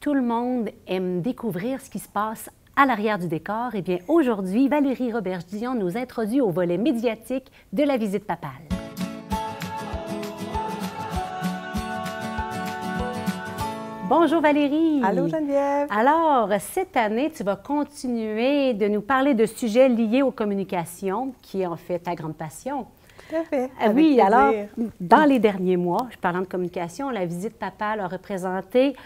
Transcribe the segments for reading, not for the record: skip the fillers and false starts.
Tout le monde aime découvrir ce qui se passe à l'arrière du décor. Eh bien, aujourd'hui, Valérie Roberge-Dion nous introduit au volet médiatique de la visite papale. Bonjour Valérie. Allô Geneviève. Alors, cette année, tu vas continuer de nous parler de sujets liés aux communications, qui est en fait ta grande passion. Tout à fait. Oui, plaisir. alors, dans les derniers mois, parlant de communication, la visite papale a représenté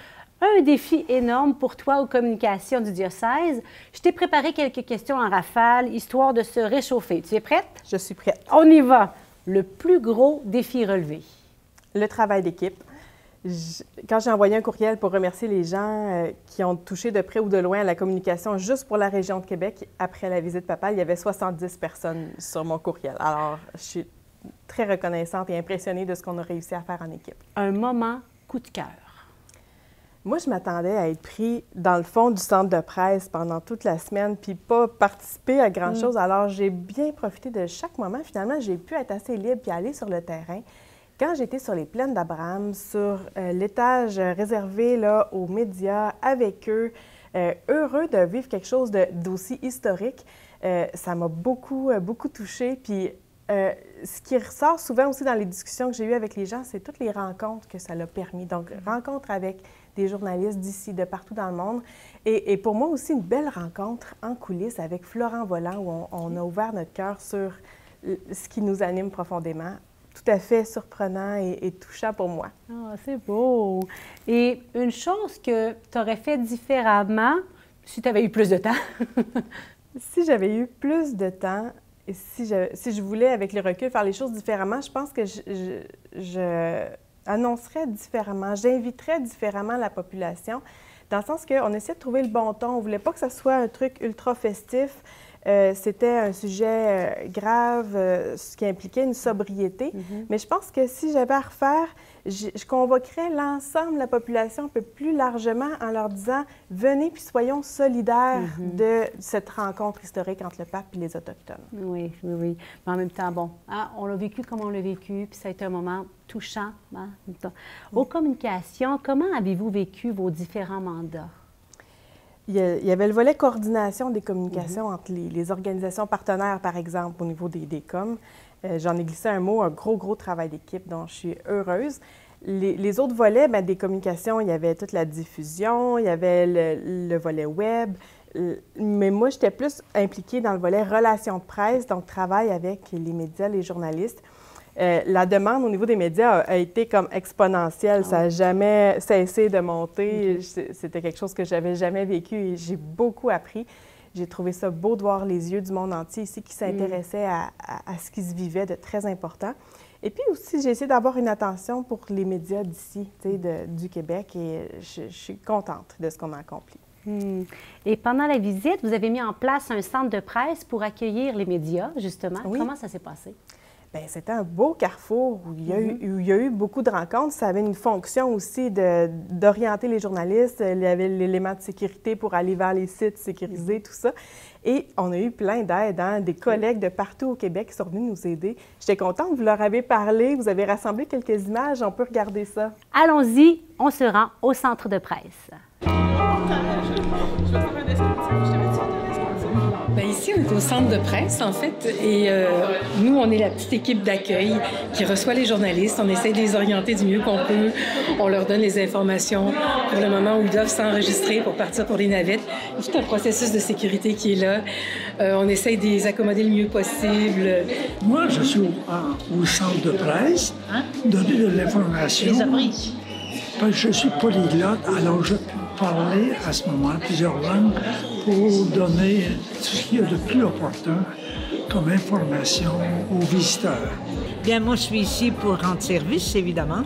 un défi énorme pour toi aux communications du diocèse. Je t'ai préparé quelques questions en rafale, histoire de se réchauffer. Tu es prête? Je suis prête. On y va. Le plus gros défi relevé? Le travail d'équipe. Quand j'ai envoyé un courriel pour remercier les gens qui ont touché de près ou de loin à la communication juste pour la région de Québec, après la visite papale, il y avait 70 personnes sur mon courriel. Alors, je suis très reconnaissante et impressionnée de ce qu'on a réussi à faire en équipe. Un moment coup de cœur. Moi, je m'attendais à être pris dans le fond du centre de presse pendant toute la semaine puis pas participer à grand-chose. Alors, j'ai bien profité de chaque moment. Finalement, j'ai pu être assez libre puis aller sur le terrain. Quand j'étais sur les plaines d'Abraham, sur l'étage réservé là, aux médias, avec eux, heureux de vivre quelque chose d'aussi historique, ça m'a beaucoup touchée. Puis, ce qui ressort souvent aussi dans les discussions que j'ai eues avec les gens, c'est toutes les rencontres que ça l'a permis. Donc, rencontres avec des journalistes d'ici, de partout dans le monde. Et pour moi aussi, une belle rencontre en coulisses avec Florent Volant, où on a ouvert notre cœur sur ce qui nous anime profondément. Tout à fait surprenant et touchant pour moi. Ah, c'est beau! Et une chose que tu aurais fait différemment si tu avais eu plus de temps? Si j'avais eu plus de temps, et si je voulais, avec le recul, faire les choses différemment, je pense que je annoncerais différemment, j'inviterais différemment la population, dans le sens qu'on essaie de trouver le bon ton. On ne voulait pas que ça soit un truc ultra festif. C'était un sujet grave, ce qui impliquait une sobriété. Mais je pense que si j'avais à refaire, je convoquerais l'ensemble de la population un peu plus largement en leur disant « Venez puis soyons solidaires de cette rencontre historique entre le pape et les Autochtones. » Oui, oui, oui. Mais en même temps, bon, hein, on l'a vécu comme on l'a vécu, puis ça a été un moment touchant. Hein? Aux communications, comment avez-vous vécu vos différents mandats? Il y avait le volet coordination des communications entre les organisations partenaires, par exemple, au niveau des coms. J'en ai glissé un mot, un gros travail d'équipe dont je suis heureuse. Les autres volets des communications, il y avait toute la diffusion, il y avait le volet web. Mais moi, j'étais plus impliquée dans le volet relations de presse, donc travail avec les médias, les journalistes. La demande au niveau des médias a été comme exponentielle. Ça n'a jamais cessé de monter. C'était quelque chose que j'avais jamais vécu et j'ai beaucoup appris. J'ai trouvé ça beau de voir les yeux du monde entier ici qui s'intéressaient à ce qui se vivait de très important. Et puis aussi, j'ai essayé d'avoir une attention pour les médias d'ici, du Québec, et je suis contente de ce qu'on a accompli. Et pendant la visite, vous avez mis en place un centre de presse pour accueillir les médias, justement. Oui. Comment ça s'est passé? Bien, c'était un beau carrefour où il y a eu beaucoup de rencontres. Ça avait une fonction aussi d'orienter les journalistes. Il y avait l'élément de sécurité pour aller vers les sites sécurisés, tout ça. Et on a eu plein d'aide, hein? Des collègues de partout au Québec qui sont venus nous aider. J'étais contente, vous leur avez parlé, vous avez rassemblé quelques images, on peut regarder ça. Allons-y, on se rend au centre de presse. Bien, ici, on est au centre de presse, en fait, et nous, on est la petite équipe d'accueil qui reçoit les journalistes. On essaie de les orienter du mieux qu'on peut. On leur donne les informations pour le moment où ils doivent s'enregistrer pour partir pour les navettes. Il y a tout un processus de sécurité qui est là. On essaie de les accommoder le mieux possible. Moi, je suis au centre de presse, donner de l'information. Je suis polyglotte, alors je peux parler à ce moment plusieurs langues pour donner tout ce qu'il y a de plus opportun comme information aux visiteurs. Bien, moi, je suis ici pour rendre service, évidemment,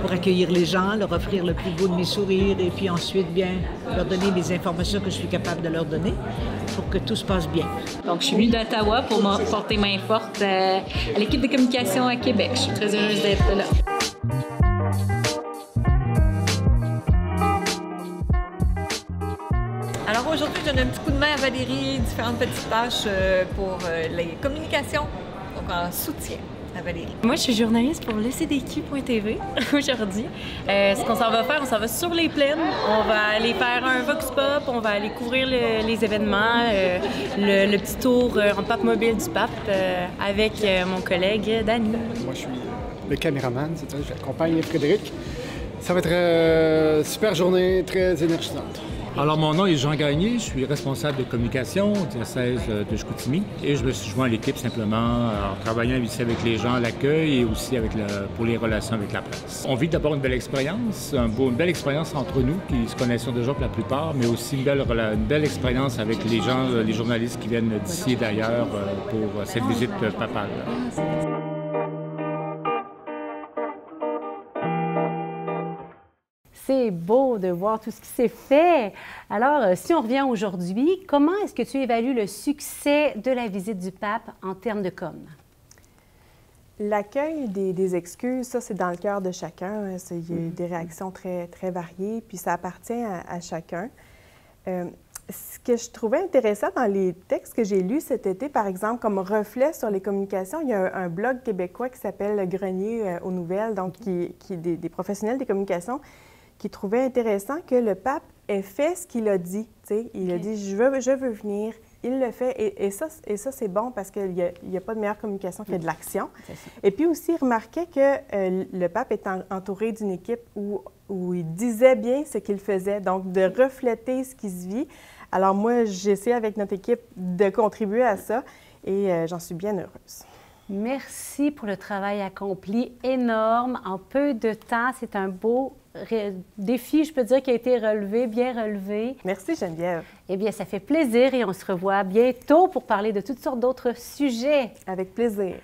pour accueillir les gens, leur offrir le plus beau de mes sourires et puis ensuite, bien, leur donner les informations que je suis capable de leur donner pour que tout se passe bien. Donc, je suis venue d'Ottawa pour porter main forte à l'équipe de communication à Québec. Je suis très heureuse d'être là. Alors aujourd'hui, je donne un petit coup de main à Valérie, différentes petites tâches pour les communications, donc en soutien. Valérie. Moi, je suis journaliste pour le CDQ.tv aujourd'hui. Ce qu'on s'en va faire, on s'en va sur les plaines. On va aller faire un vox pop, on va aller couvrir les événements, le petit tour en pape mobile du pape avec mon collègue Dany. Moi, je suis le caméraman, c'est ça, j'accompagne Frédéric. Ça va être une super journée, très énergisante. Alors, mon nom est Jean Gagné, je suis responsable de communication au diocèse de Chicoutimi et je me suis joint à l'équipe simplement en travaillant ici avec les gens à l'accueil et aussi pour les relations avec la presse. On vit d'abord une belle expérience, une belle expérience entre nous qui se connaissent déjà pour la plupart, mais aussi une belle expérience avec les gens, les journalistes qui viennent d'ici et d'ailleurs pour cette visite papale. C'est beau de voir tout ce qui s'est fait. Alors, si on revient aujourd'hui, comment est-ce que tu évalues le succès de la visite du pape en termes de com? L'accueil des excuses, ça, c'est dans le cœur de chacun. Il y a eu des réactions très, très variées, puis ça appartient à chacun. Ce que je trouvais intéressant dans les textes que j'ai lus cet été, par exemple, comme reflet sur les communications, il y a un blog québécois qui s'appelle Le Grenier aux Nouvelles, donc qui est des professionnels des communications, qui trouvait intéressant que le pape ait fait ce qu'il a dit. Il a dit « je veux venir », il le fait. Et ça c'est bon parce qu'il n'y a pas de meilleure communication que de l'action. Et puis aussi, il remarquait que le pape est entouré d'une équipe où il disait bien ce qu'il faisait, donc de refléter ce qui se vit. Alors moi, j'essaie avec notre équipe de contribuer à ça et j'en suis bien heureuse. Merci pour le travail accompli énorme en peu de temps. C'est un beau défi, je peux dire, qui a été relevé, bien relevé. Merci Geneviève. Eh bien, ça fait plaisir et on se revoit bientôt pour parler de toutes sortes d'autres sujets. Avec plaisir.